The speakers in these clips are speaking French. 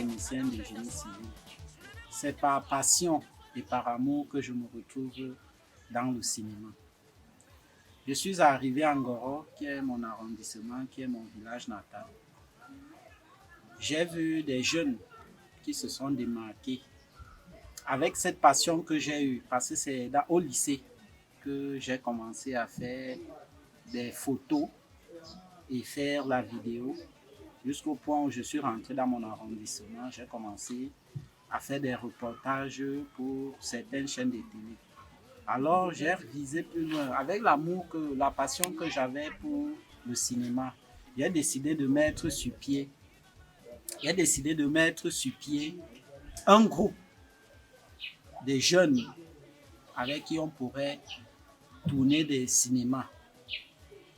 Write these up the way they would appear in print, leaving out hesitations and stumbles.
technicien de génie civil. C'est par passion et par amour que je me retrouve dans le cinéma. Je suis arrivé à Ngoro, qui est mon arrondissement, qui est mon village natal. J'ai vu des jeunes qui se sont démarqués avec cette passion que j'ai eue, parce que c'est au lycée que j'ai commencé à faire des photos et faire la vidéo, jusqu'au point où je suis rentré dans mon arrondissement. J'ai commencé à faire des reportages pour certaines chaînes de télé. Alors j'ai visé plus loin. Avec l'amour, la passion que j'avais pour le cinéma, j'ai décidé de mettre sur pied un groupe de jeunes avec qui on pourrait tourner des cinémas.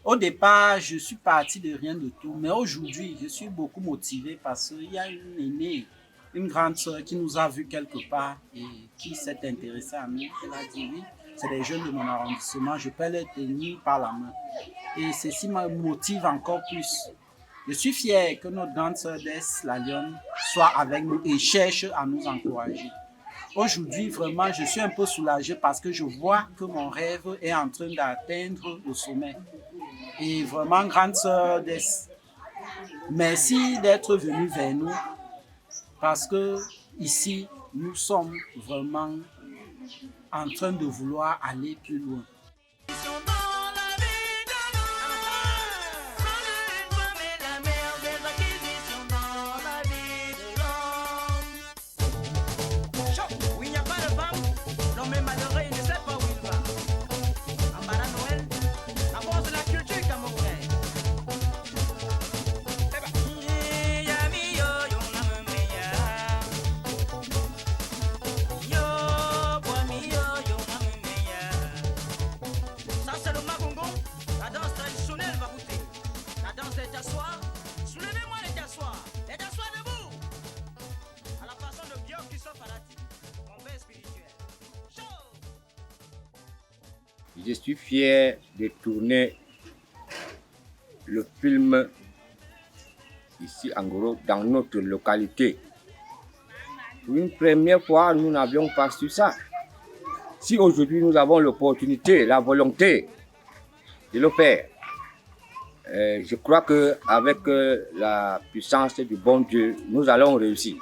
Au départ, je suis parti de rien de tout, mais aujourd'hui, je suis beaucoup motivé parce qu'il y a une aînée, une grande soeur qui nous a vus quelque part et qui s'est intéressée à nous. Elle a dit oui, c'est des jeunes de mon arrondissement, je peux les tenir par la main. Et ceci me motive encore plus. Je suis fier que notre grande soeur Des la Lionne soit avec nous et cherche à nous encourager. Aujourd'hui, vraiment, je suis un peu soulagé parce que je vois que mon rêve est en train d'atteindre le sommet. Et vraiment, grande sœur Des, merci d'être venue vers nous parce que ici, nous sommes vraiment en train de vouloir aller plus loin. Je suis fier de tourner le film ici à Ngoro, dans notre localité. Pour une première fois, nous n'avions pas su ça. Si aujourd'hui nous avons l'opportunité, la volonté de le faire, je crois qu'avec la puissance du bon Dieu, nous allons réussir.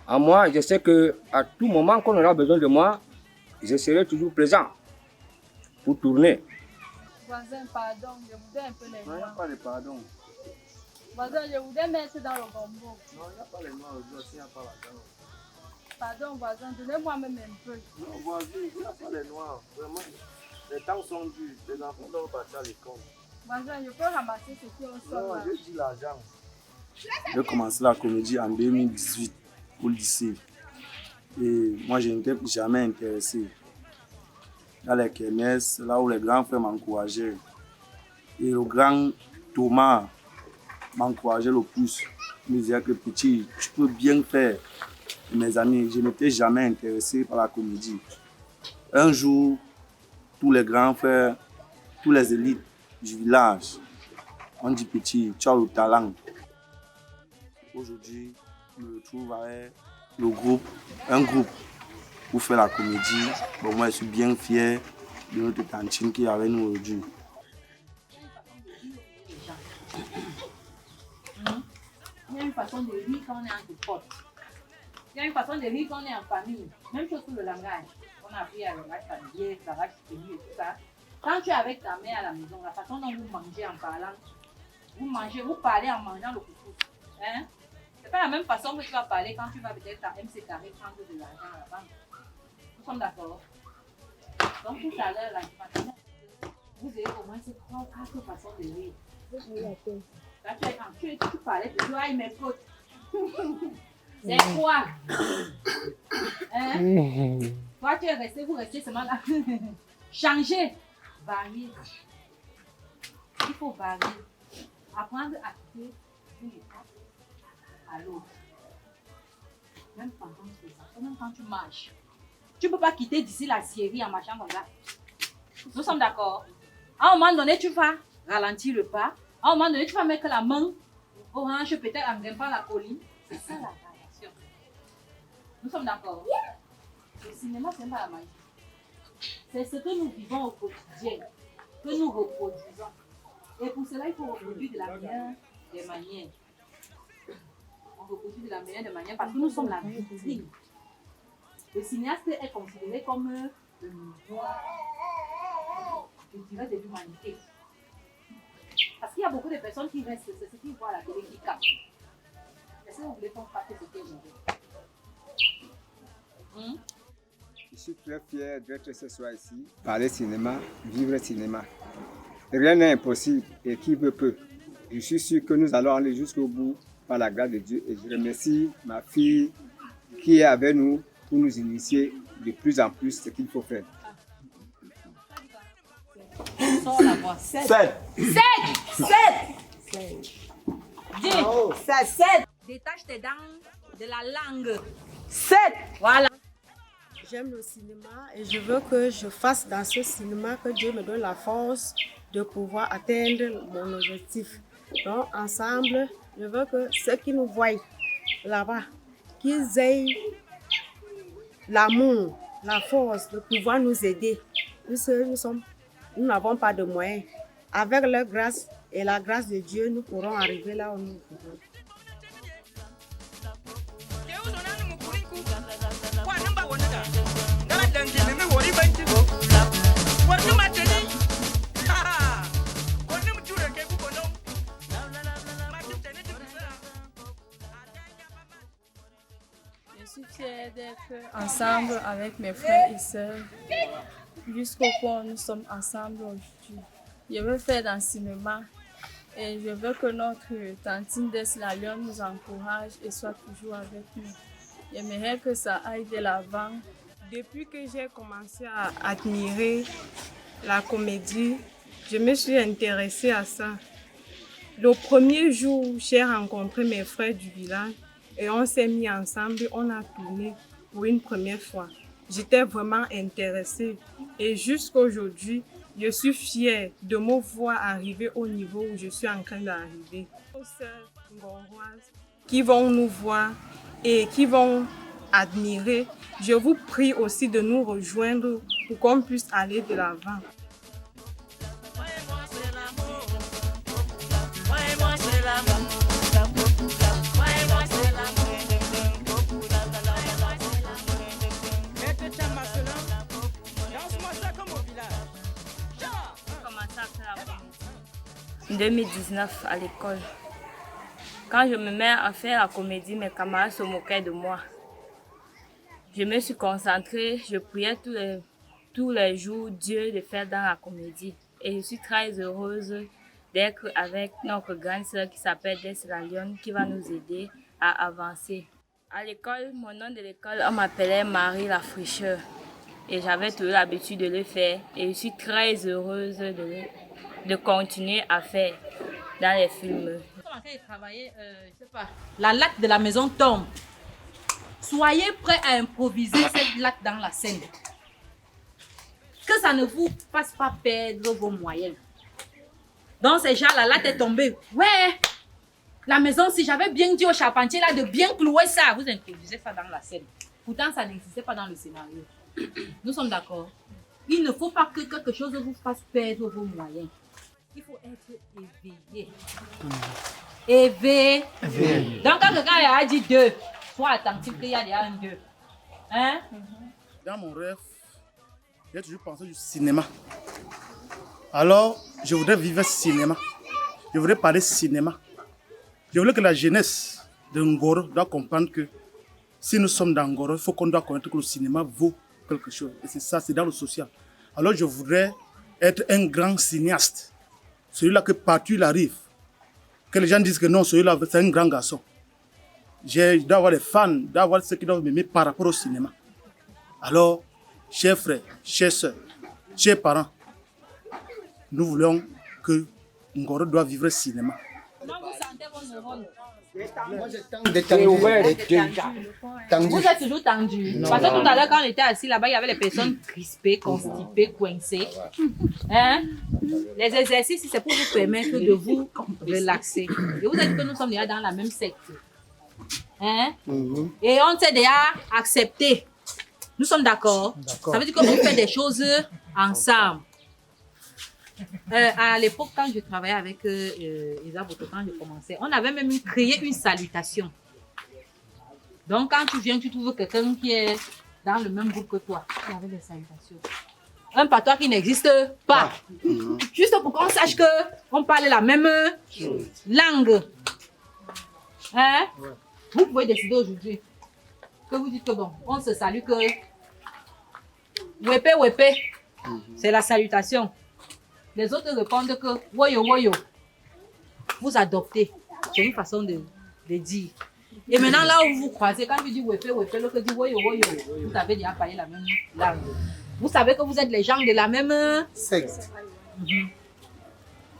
À moi, je sais qu'à tout moment qu'on aura besoin de moi, je serai toujours présent pour tourner. Voisin, pardon, je voudrais un peu les Non, il n'y a pas de pardon. Voisin, je voudrais mettre dans le gombo. Non, il n'y a pas les noirs aujourd'hui, il n'y a pas la dent. Pardon, voisin, donnez-moi même un peu. Non, voisin, il n'y a pas les noirs. Vraiment, les temps sont durs. Les enfants doivent partir à l'école. Voisin, je peux ramasser ce qui est au sol Non, là. je dis l'argent. J'ai commencé la comédie en 2018 au lycée. Et moi, je n'étais jamais intéressé. Dans les kermesses, là où les grands frères m'encourageaient. Et le grand Thomas m'encourageait le plus. Il me disait que petit, tu peux bien faire. Et mes amis, je n'étais jamais intéressé par la comédie. Un jour, tous les grands frères, tous les élites du village, on dit petit, tu as le talent. Aujourd'hui, je me retrouve avec un groupe pour faire la comédie. Bon, moi, je suis bien fier de notre tantine qui est avec nous aujourd'hui. Il y a une façon de rire quand on est entre potes. Il y a une façon de rire quand on est en famille. Même chose pour le langage. On a appris à le langage familier, le langage connu et tout ça. Quand tu es avec ta mère à la maison, la façon dont vous mangez en parlant, vous parlez en mangeant le couscous. Hein? C'est pas la même façon que tu vas parler quand tu vas peut-être à MC Carré prendre de l'argent à la banque. Nous sommes d'accord? Donc tout à l'heure, là, vous avez au moins ces 3-4 façons de rire. Là, tu parlais, tu vois, mes potes. C'est quoi? Hein? Toi, tu es resté, vous restez seulement là. Changer, varier. Il faut varier. Apprendre à quitter une étape à l'autre. Même pendant que ça, même quand tu marches. Tu ne peux pas quitter d'ici la Syrie en marchant comme ça. Nous sommes d'accord. À un moment donné, tu vas ralentir le pas. À un moment donné, tu vas mettre la main aux hanches, peut-être en grimpant la colline. C'est ça la variation. Nous sommes d'accord. Le cinéma, ce n'est pas la magie. C'est ce que nous vivons au quotidien, que nous reproduisons. Et pour cela, il faut reproduire de la meilleure des manières. On reproduit de la meilleure des manières parce que nous sommes la vitrine. Le cinéaste est considéré comme le miroir, je dirais, de l'humanité. Parce qu'il y a beaucoup de personnes qui restent, c'est ce qu'ils voient à la télé qui captent. Est-ce que vous voulez qu'on capte ce que vous voulez? Je suis très fier d'être ce soir ici, parler cinéma, vivre cinéma. Rien n'est impossible et qui veut peut. Je suis sûr que nous allons aller jusqu'au bout par la grâce de Dieu et je remercie ma fille qui est avec nous pour nous initier de plus en plus ce qu'il faut faire. Sors la voix. 7. 7. 7. 7. 10. 7. Détache tes dents de la langue. 7. Voilà. J'aime le cinéma et je veux que je fasse dans ce cinéma que Dieu me donne la force de pouvoir atteindre mon objectif. Donc, ensemble, je veux que ceux qui nous voient là-bas, qu'ils aient l'amour, la force de pouvoir nous aider. Puisque nous n'avons pas de moyens. Avec leur grâce et la grâce de Dieu, nous pourrons arriver là où nous voulons. Je suis fière d'être ensemble avec mes frères et sœurs jusqu'au point où nous sommes ensemble aujourd'hui. Je veux faire dans le cinéma et je veux que notre tantine Deslalion nous encourage et soit toujours avec nous. J'aimerais que ça aille de l'avant. Depuis que j'ai commencé à admirer la comédie, je me suis intéressée à ça. Le premier jour, j'ai rencontré mes frères du village et on s'est mis ensemble, on a tourné pour une première fois. J'étais vraiment intéressée et jusqu'aujourd'hui, je suis fière de me voir arriver au niveau où je suis en train d'arriver. Aux sœurs ngoroises qui vont nous voir et qui vont admirer, je vous prie aussi de nous rejoindre pour qu'on puisse aller de l'avant. En 2019 à l'école. Quand je me mets à faire la comédie, mes camarades se moquaient de moi. Je me suis concentrée, je priais tous les jours Dieu de faire dans la comédie. Et je suis très heureuse d'être avec notre grande sœur qui s'appelle Deslalion qui va nous aider à avancer. À l'école, mon nom de l'école, on m'appelait Marie la Fraîcheur. Et j'avais toujours l'habitude de le faire. Et je suis très heureuse de continuer à faire dans les films. La latte de la maison tombe. Soyez prêts à improviser cette latte dans la scène. Que ça ne vous fasse pas perdre vos moyens. Donc c'est genre la latte est tombée. Ouais, la maison, si j'avais bien dit au charpentier là de bien clouer ça, vous improvisez ça dans la scène. Pourtant ça n'existait pas dans le scénario. Nous sommes d'accord. Il ne faut pas que quelque chose vous fasse perdre vos moyens. Il faut être éveillé. Éveillé. Donc quand quelqu'un a dit 2, sois attentif qu'il y a déjà un 2. Hein? Dans mon rêve, j'ai toujours pensé du cinéma. Alors, je voudrais vivre cinéma. Je voudrais parler cinéma. Je voulais que la jeunesse de Ngoro doit comprendre que si nous sommes dans Ngoro, il faut qu'on doit connaître que le cinéma vaut quelque chose. Et c'est ça, c'est dans le social. Alors, je voudrais être un grand cinéaste. Celui-là que partout il arrive. Que les gens disent que non, celui-là, c'est un grand garçon. Je dois avoir des fans, d'avoir ceux qui doivent m'aimer par rapport au cinéma. Alors, chers frères, chers soeurs, chers parents, nous voulons que Ngoro doit vivre le cinéma. Comment vous sentez votre rôle? Tendu. Vous êtes toujours tendu. Non, Parce que non. tout à l'heure, quand on était assis là-bas, il y avait les personnes crispées, constipées, coincées. Hein? Les exercices, c'est pour vous permettre de vous relaxer. Et vous êtes que nous sommes déjà dans la même secte. Hein? Et on s'est déjà accepté. Nous sommes d'accord. Ça veut dire qu'on fait des choses ensemble. À l'époque, quand je travaillais avec Isa Boto, quand je commençais, on avait même créé une salutation. Donc, quand tu viens, tu trouves quelqu'un qui est dans le même groupe que toi. Il y avait des salutations. Un patois qui n'existe pas. Juste pour qu'on sache qu'on parle la même langue. Hein? Vous pouvez décider aujourd'hui que vous dites que bon, on se salue que Wepe Wepe, c'est la salutation. Les autres répondent que Woyo Woyo. Vous adoptez. C'est une façon de dire. Et maintenant, là où vous vous croisez, quand tu dis Wepe Wepe, l'autre dit Woyo Woyo, vous avez déjà parlé la même langue. Vous savez que vous êtes les gens de la même Secte.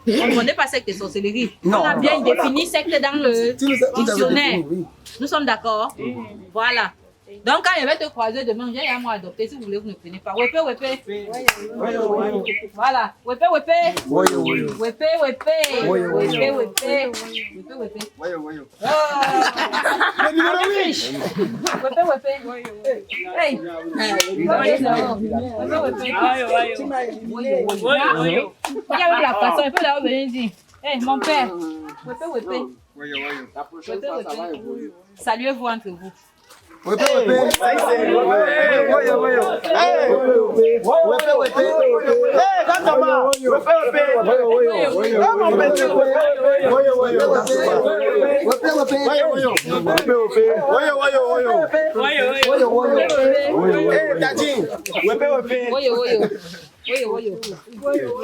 On ne connaît pas secte et sorcellerie. On a bien défini secte dans le dictionnaire. Nous sommes d'accord? Voilà. Donc, quand il va te croiser demain, j'ai un mot adopté. Si vous voulez, vous ne prenez pas. Wepe, wepe. Voilà. Wepe, wepe. Wepe, wepe. Wepe, wepe. Wepe, wepe. Le numéro 8. Wepe, wepe. Hey. Il y a même la façon. Il peut d'ailleurs venir dire. Hey, mon père. Wepe, wepe. Saluez-vous entre vous. Wepe wepe. Woyo woyo. Wepe wepe. Kantama. Wepe wepe. Woyo woyo. Mon petit woyo woyo. Wepe wepe. Woyo woyo. Wepe wepe. Woyo woyo. Woyo woyo. Tajin. Wepe wepe. Woyo woyo. Woyo woyo.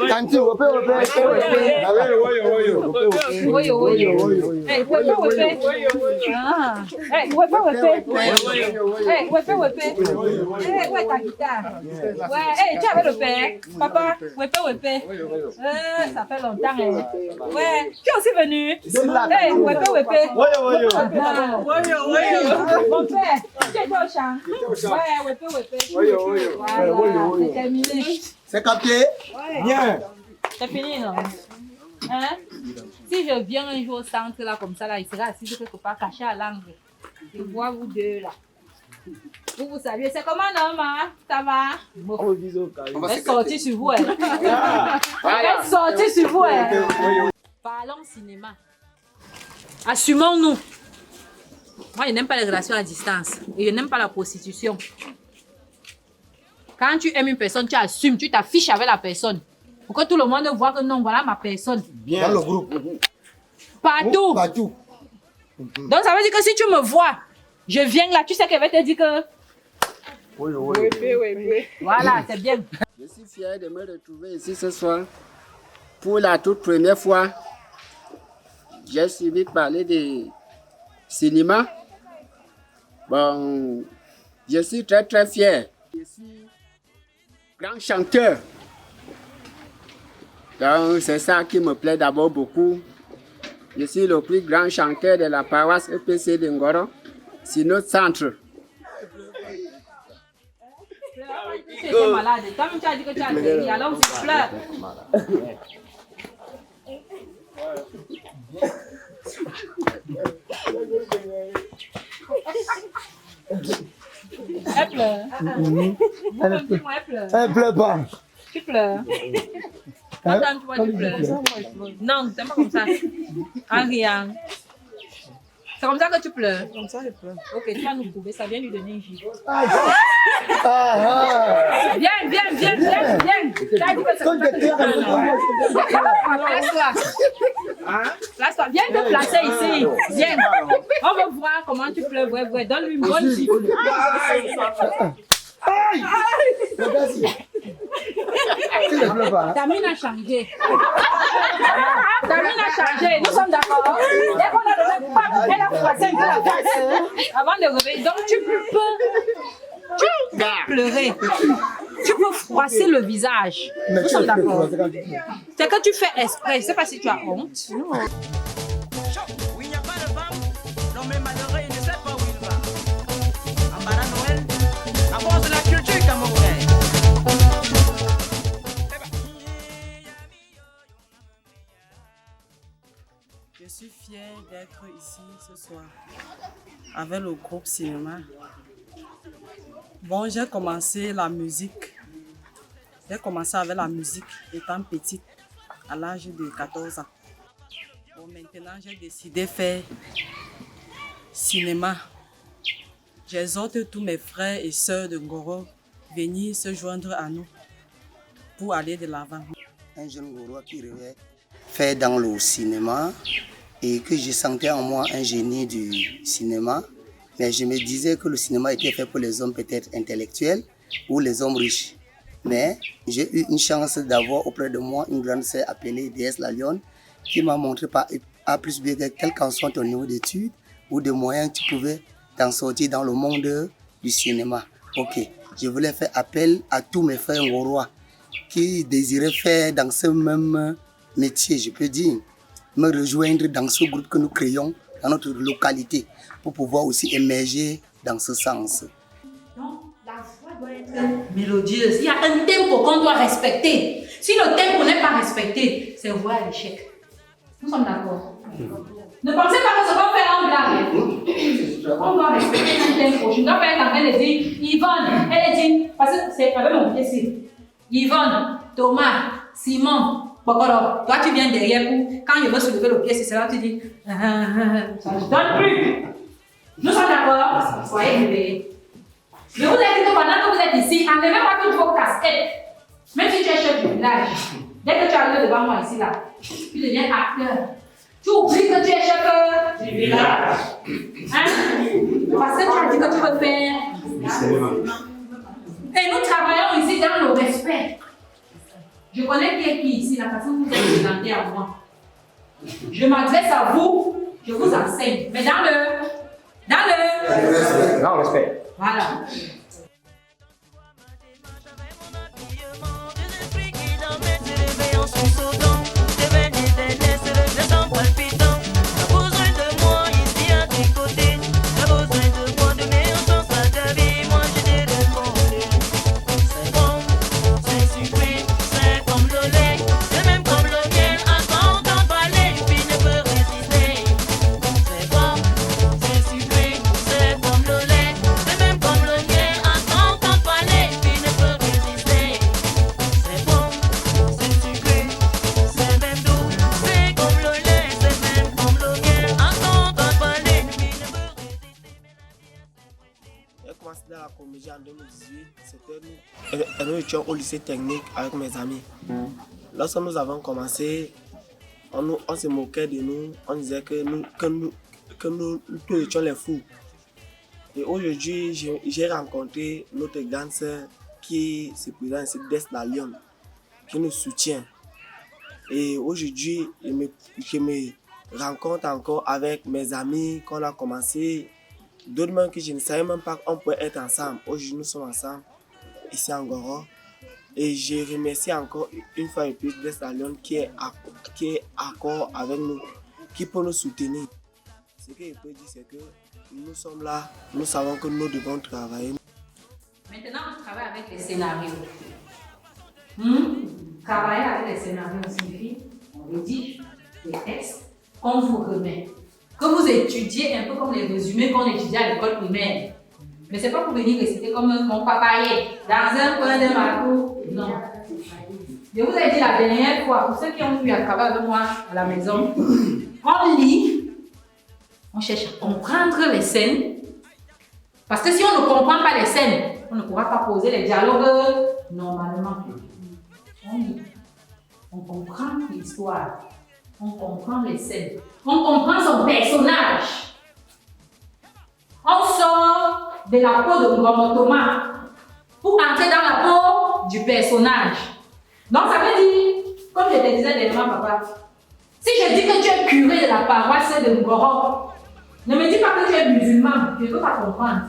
Tanti wepe wepe. Woyo woyo. Hey, wepe wepe. Ah. Hey, wepe wepe. Hey, wepe wepe. Hey, ouais ta guitare. Ouais, hey, tu avais le père. Papa, wepe wepe. Ça fait longtemps. Ouais, tu es aussi venu. Hey, wepe wepe. Woyo woyo. Mon père, tu étais au champ. Ouais, wepe wepe. Voilà, c'est terminé. C'est capté? Bien. C'est fini, non? Hein? Si je viens un jour au centre, là, comme ça, là, il sera assis quelque part, caché à l'angle. Je vois vous deux, là. Vous vous saluez. C'est comment, non, ma? Ça va? On va sortir sur vous, hein. On va sortir sur vous, hein. Parlons cinéma. Assumons-nous. Moi, je n'aime pas les relations à distance. Et je n'aime pas la prostitution. Quand tu aimes une personne, tu assumes, tu t'affiches avec la personne. Pour que tout le monde voit que non, voilà ma personne. Bien. Dans le groupe. Partout. Partout. Donc ça veut dire que si tu me vois, je viens là, tu sais qu'elle va te dire que... Voilà, c'est bien. Je suis fier de me retrouver ici ce soir. Pour la toute première fois, j'ai suivi parler de cinéma. Bon, je suis très très fier. Je suis grand chanteur. Donc c'est ça qui me plaît d'abord beaucoup. Je suis le plus grand chanteur de la paroisse EPC de Ngoro, c'est notre centre. Tu étais malade. Toi-même, tu as dit que tu as guéri. Alors, tu pleures. Elle pleure. Elle pleure pas. Tu pleures. Quand tu vois, tu pleures. Non, c'est pas comme ça. En riant. C'est comme ça que tu pleures. Comme ça, je pleure. Ok, tu vas nous prouver. Ça vient lui donner une gifle. Viens. Place-toi. Viens te placer ici. Viens. On va voir comment tu pleures. Ouais. Donne-lui une bonne gifle. Ta mine a changé. Nous sommes d'accord. Dès qu'on a donné pas, elle a froissé un peu la face avant de réveiller. Donc tu peux pleurer. Tu peux froisser le visage. Nous sommes d'accord. C'est que tu fais exprès. Je ne sais pas si tu as honte. Non. Il n'y a pas de femme. L'homme est malheureux, il ne sait pas où il va. Ambara Noël, à bord de la culture camerounaise. Je suis fier. fière d'être ici ce soir avec le groupe cinéma. Bon, j'ai commencé la musique. J'ai commencé avec la musique étant petite, à l'âge de 14 ans. Bon, maintenant, j'ai décidé de faire cinéma. J'exhorte tous mes frères et sœurs de Ngoro à venir se joindre à nous pour aller de l'avant. Un jeune Ngorois qui rêvait faire dans le cinéma et que je sentais en moi un génie du cinéma. Mais je me disais que le cinéma était fait pour les hommes peut-être intellectuels ou les hommes riches. Mais j'ai eu une chance d'avoir auprès de moi une grande sœur appelée DS La Lionne qui m'a montré par A plus B, quel qu'en soit ton niveau d'études ou de moyens, tu pouvais t'en sortir dans le monde du cinéma. Ok, je voulais faire appel à tous mes frères ngorois qui désiraient faire dans ce même métier, je peux dire, me rejoindre dans ce groupe que nous créons dans notre localité pour pouvoir aussi émerger dans ce sens. Donc, la voix doit être mélodieuse. Il y a un tempo qu'on doit respecter. Si le tempo n'est pas respecté, c'est voix à l'échec. Nous sommes d'accord. Ne pensez pas que ce qu'on fait en blague. On doit respecter un tempo. Je ne dois pas être en train de dire Yvonne, elle dit, parce que c'est avec mon pied ici. Yvonne, Thomas, Simon, Bokoro, toi tu viens derrière pour, quand je veux soulever le pied, c'est là tu dis, ça ne donne plus. Nous sommes d'accord? Soyez réveillés. Je vous ai dit que pendant que vous êtes ici, enlevez pas toutes vos casquettes. Même si tu es chef du village, dès que tu arrives devant moi ici, là, tu deviens acteur. Tu oublies que tu es chef du village. Hein? Parce que tu as dit que tu veux faire. Et nous travaillons ici dans le respect. Je connais qui est qui ici, la façon dont vous êtes présenté à moi. Je m'adresse à vous, je vous enseigne. Mais dans le respect. Voilà. En 2018, nous étions au lycée technique avec mes amis. Lorsque nous avons commencé, on se moquait de nous, on disait que nous étions les fous. Et aujourd'hui, j'ai rencontré notre grande sœur qui se présente ici, DS La Lionne, qui nous soutient. Et aujourd'hui, je me rencontre encore avec mes amis qu'on a commencé. D'autres même que je ne savais même pas qu'on pouvait être ensemble. Aujourd'hui, nous sommes ensemble ici en Ngoro. Et je remercie encore une fois et plus DS La Lionne qui est d'accord avec nous, qui peut nous soutenir. Ce que je peux dire, c'est que nous sommes là, nous savons que nous devons travailler. Maintenant, on travaille avec les scénarios. Travailler avec les scénarios signifie on rédige des textes qu'on vous remet. Que vous étudiez un peu comme les résumés qu'on étudiait à l'école primaire. Mais ce n'est pas pour venir réciter comme mon papaye dans un coin de ma cour. Non. Je vous ai dit la dernière fois, pour ceux qui ont eu à travailler avec moi à la maison, on lit, on cherche à comprendre les scènes. Parce que si on ne comprend pas les scènes, on ne pourra pas poser les dialogues normalement. On lit, on comprend l'histoire. On comprend les scènes. On comprend son personnage. On sort de la peau de Ngoro Thomas pour entrer dans la peau du personnage. Donc ça veut dire, comme je te disais dernièrement, papa, si je dis que tu es curé de la paroisse de Ngoro, ne me dis pas que tu es musulman, je ne peux pas comprendre.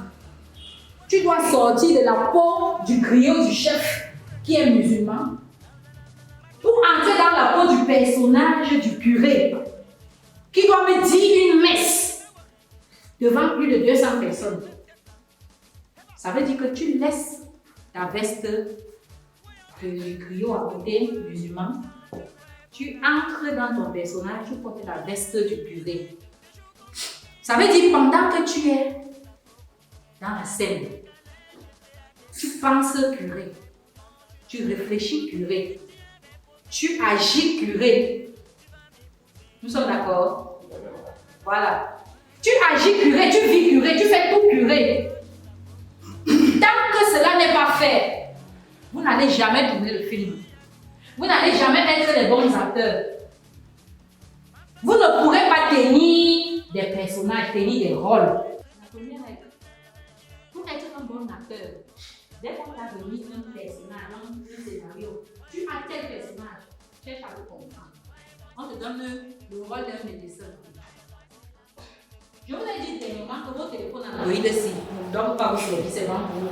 Tu dois sortir de la peau du griot du chef qui est musulman pour entrer dans la peau du personnage du curé qui doit me dire une messe devant plus de 200 personnes. Ça veut dire que tu laisses ta veste de griot à côté musulman, tu entres dans ton personnage, tu portes la veste du curé. Ça veut dire pendant que tu es dans la scène, tu penses curé, tu réfléchis curé, tu agis curé. Nous sommes d'accord? Voilà. Tu agis curé, tu vis curé, tu fais tout curé. Tant que cela n'est pas fait, vous n'allez jamais tourner le film. Vous n'allez jamais être les bons acteurs. Vous ne pourrez pas tenir des personnages, tenir des rôles. La première règle, pour être un bon acteur, dès qu'on t'a donné un personnage, un scénario, tu as tel personnage, cherche à le comprendre. On te donne le rôle d'un médecin. Je vous ai dit dernièrement que vos téléphones Android ici ne donnent pas au service, c'est vraiment pour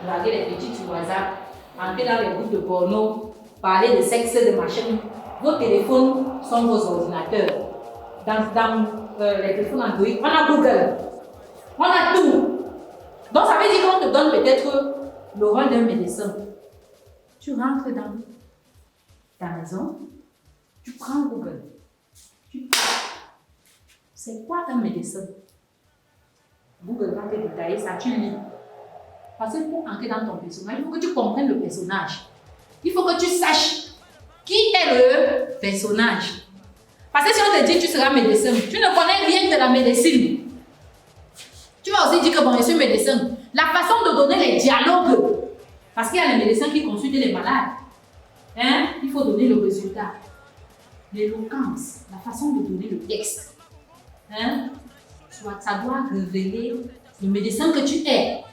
draguer les petits sur WhatsApp, entrer dans les groupes de porno, parler de sexe, de machin. Vos téléphones sont vos ordinateurs. Dans les téléphones Android, on a Google, on a tout. Donc ça veut dire qu'on te donne peut-être le rôle d'un médecin. Tu rentres dans ta maison, tu prends Google, tu c'est quoi un médecin? Google va te détailler ça, tu lis. Parce que pour entrer dans ton personnage, il faut que tu comprennes le personnage. Il faut que tu saches qui est le personnage. Parce que si on te dit tu seras médecin, tu ne connais rien de la médecine. Tu vas aussi dire que bon, je suis médecin. La façon de donner les dialogues, parce qu'il y a les médecins qui consultent les malades, hein? Il faut donner le résultat. L'éloquence, la façon de donner le texte. Hein? Ça doit révéler le médecin que tu es.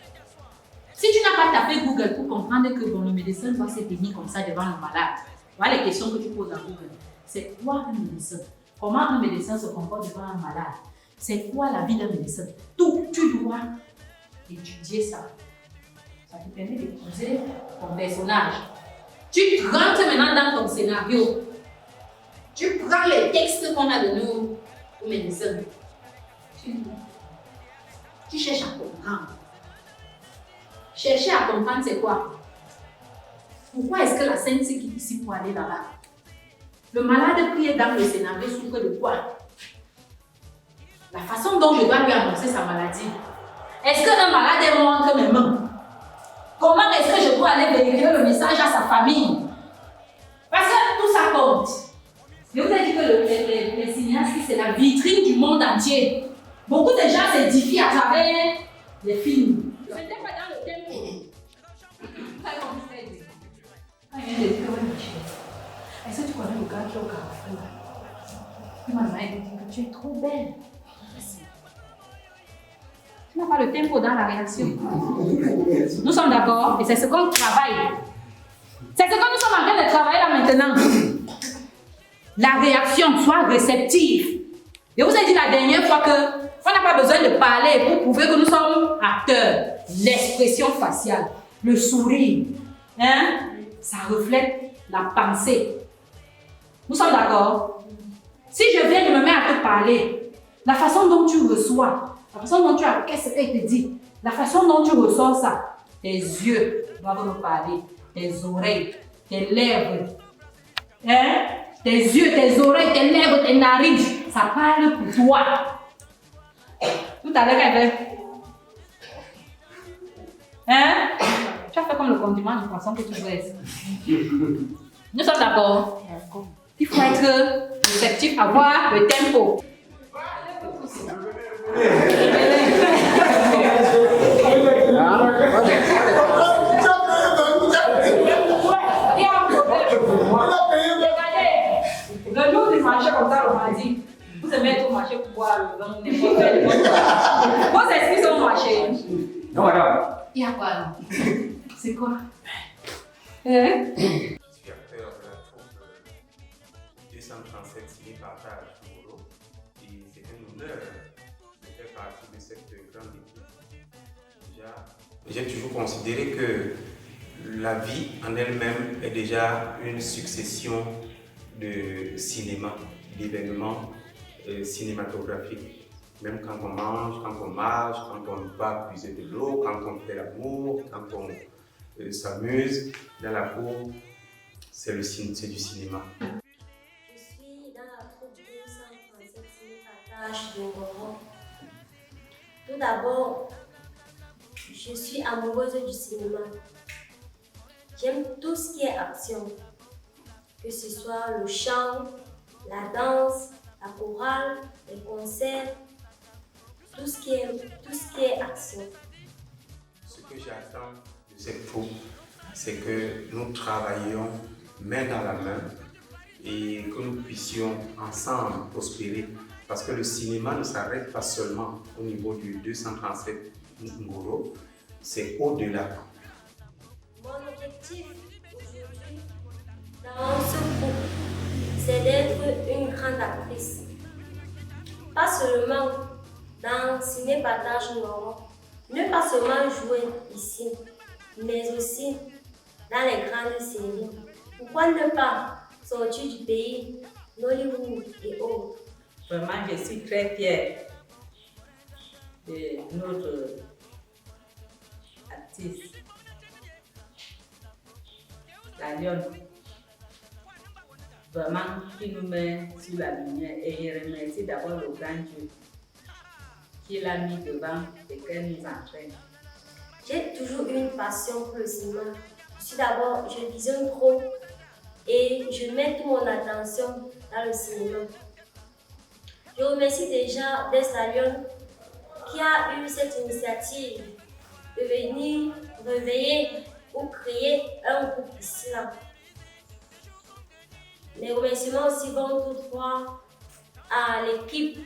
Si tu n'as pas tapé Google pour comprendre que bon, le médecin doit se tenir comme ça devant le malade, voilà les questions que tu poses à Google. C'est quoi un médecin? Comment un médecin se comporte devant un malade? C'est quoi la vie d'un médecin? Tout, tu dois étudier ça. Ça te permet d'épouser ton personnage. Tu rentres maintenant dans ton scénario. Tu prends les textes qu'on a de nous aux médecins. Tu cherches à comprendre. Chercher à comprendre, c'est quoi? Pourquoi est-ce que la scène se quitte ici pour aller là-bas? Le malade qui est dans le scénario souffre de quoi? La façon dont je dois lui annoncer sa maladie. Est-ce qu'un malade est mort entre mes mains? Comment est-ce que je dois aller véhiculer le message à sa famille? Parce que tout ça compte. Je vous ai dit que les cinéastes, c'est la vitrine du monde entier. Beaucoup de gens s'édifient à travers les films. Ce n'était pas dans le tempo. Vous savez comment c'est dit? Quand il vient de dire que est-ce que tu connais le gars qui est au Carrefour? Il m'a dit que tu es trop belle. Tu n'as pas le tempo dans la réaction. Nous sommes d'accord et c'est ce qu'on travaille. C'est ce que nous sommes en train de travailler là maintenant. La réaction soit réceptive. Je vous ai dit la dernière fois que on n'a pas besoin de parler pour prouver que nous sommes acteurs. L'expression faciale, le sourire, hein, ça reflète la pensée. Nous sommes d'accord? Si je viens de me mettre à te parler, la façon dont tu reçois, la façon dont tu as, qu'est-ce qu'elle te dit, la façon dont tu ressens ça, tes yeux doivent me parler, tes oreilles, tes lèvres, hein? Tes yeux, tes oreilles, tes lèvres, tes narines, ça parle pour toi. Tout à l'heure, elle fait. Hein? Tu as fait comme le condiment du poisson que tu braises. Nous sommes d'accord? Il faut être réceptif, avoir le tempo. Le jour du marché comme ça, on m'a dit, vous aimez être au marché pour boire le vin, n'importe quoi. Vos esprits sont au marché. Non, madame. Il y a quoi là? C'est quoi? Je suis acteur de la troupe 237 Ciné Partage Moro et c'est un honneur de faire partie de cette grande équipe. Déjà, j'ai toujours considéré que la vie en elle-même est déjà une succession de cinéma, d'événements cinématographiques. Même quand on mange, quand on marche, quand on va puiser de l'eau, quand on fait l'amour, quand on s'amuse dans la cour, c'est du cinéma. Je Ngoro. Tout d'abord, je suis amoureuse du cinéma. J'aime tout ce qui est action, que ce soit le chant, la danse, la chorale, les concerts, tout ce qui est action. Ce que j'attends de cette troupe, c'est que nous travaillions main dans la main et que nous puissions ensemble prospérer. Parce que le cinéma ne s'arrête pas seulement au niveau du 237 Ngoro, c'est au-delà. Mon objectif aujourd'hui dans ce groupe, c'est d'être une grande actrice. Pas seulement dans Ciné Partage Ngoro, ne pas seulement jouer ici, mais aussi dans les grandes séries. Pourquoi ne pas sortir du pays, Nollywood et autres? Vraiment, je suis très fière de notre artiste, la Lionne. Vraiment, qui nous met sur la lumière. Et je remercie d'abord le grand Dieu qui l'a mis devant et qu'elle nous entraîne. J'ai toujours eu une passion pour le cinéma. Je visionne trop et je mets toute mon attention dans le cinéma. Je remercie déjà Des La Lionne qui a eu cette initiative de venir réveiller ou créer un groupe ici là. Les remerciements aussi vont toutefois à l'équipe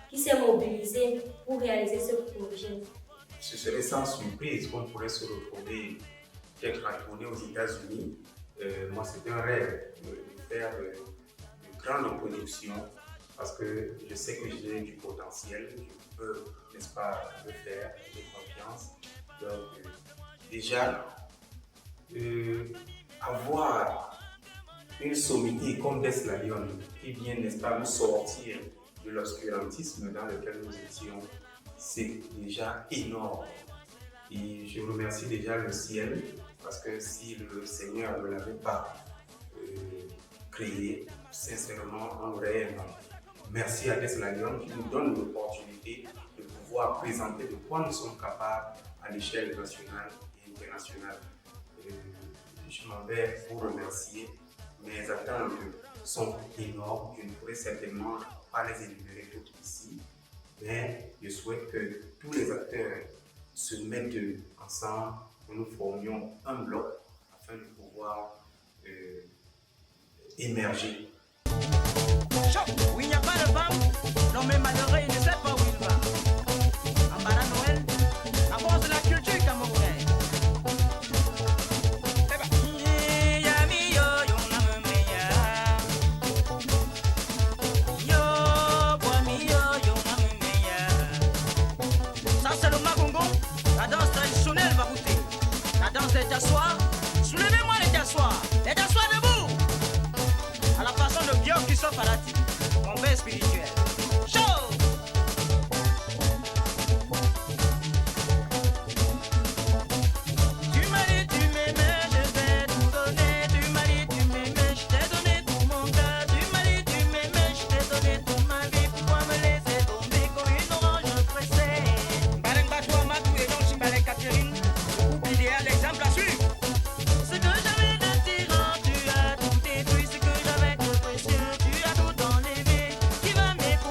qui s'est mobilisée pour réaliser ce projet. Ce serait sans surprise qu'on pourrait se retrouver peut-être à tourner aux États-Unis. Moi, c'est un rêve de faire de grandes productions parce que je sais que j'ai du potentiel, je peux, n'est-ce pas, le faire, j'ai confiance. Donc, déjà, avoir une sommité comme Des La Lionne qui vient, n'est-ce pas, nous sortir de l'obscurantisme dans lequel nous étions, c'est déjà énorme. Et je remercie déjà le ciel parce que si le Seigneur ne l'avait pas créé, sincèrement, on aurait un nom. Merci à Des La Lionne qui nous donne l'opportunité de pouvoir présenter de quoi nous sommes capables à l'échelle nationale et internationale. Je m'en vais vous remercier. Mes attentes sont énormes. Je ne pourrais certainement pas les énumérer toutes ici, mais je souhaite que tous les acteurs se mettent ensemble, que nous formions un bloc afin de pouvoir émerger. Où il n'y a pas de femme, l'homme est malheureux, il ne sait pas où il va. Ambara Noël, la force de la culture camerounaise. Ça c'est le magongo, la danse traditionnelle va goûter. La danse des Jassois, soulevez-moi les Jassois debout. À la façon de Bio qui sort Parati, mon père spirituel. Chaud! Tu m'as dit tu m'aimais, je vais tout donner. Tu m'as dit tu m'aimais, je t'ai donné tout mon cœur. Tu m'as dit tu m'aimais, je t'ai donné toute ma vie. Pourquoi me laisser tomber comme une orange pressée? Baleng Batoua, Matou et non Chimbalek Catherine. Le couple idéal, l'exemple à suivre. Ce que j'avais d'attirant, tu as tout détruit. Ce que j'avais de précieux, tu as tout enlevé. Qui va m'épouser?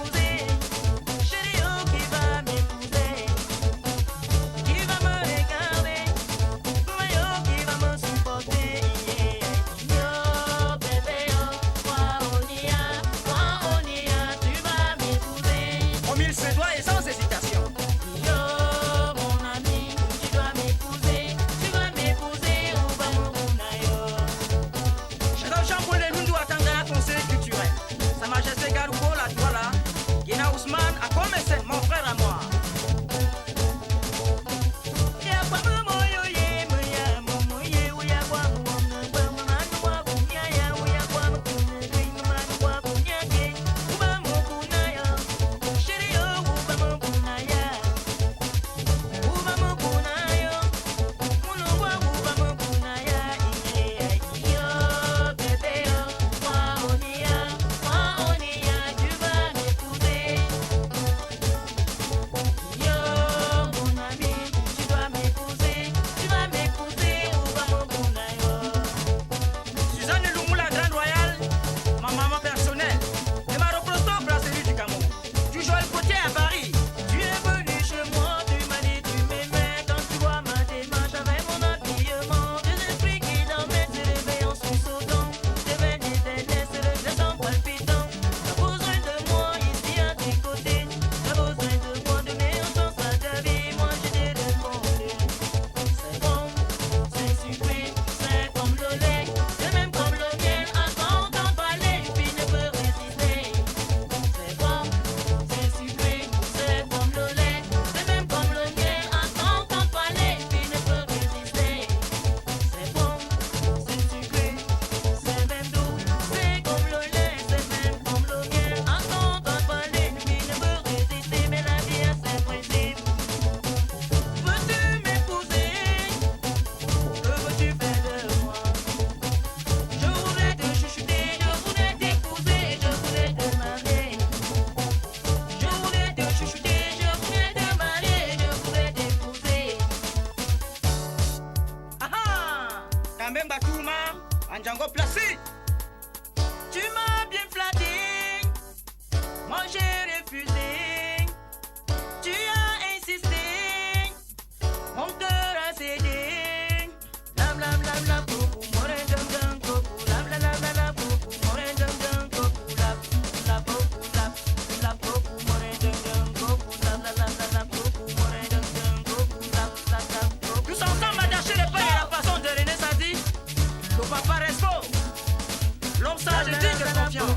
Nambe Batuma, Andjango Placé. Tu m'as bien flatté, moi j'ai refusé. Tu as insisté, mon cœur a cédé. La bla bla bla coucou, more dum dum coucou. La bla bla bla bla coucou, more dum dum coucou. La coucou, la coucou, more dum dum coucou. La bla bla bla bla coucou, more dum dum coucou. La coucou. Tous ensemble attachés les pains et la façon de René Sadi. Ton papa Respo, l'homme sage et digne de confiance.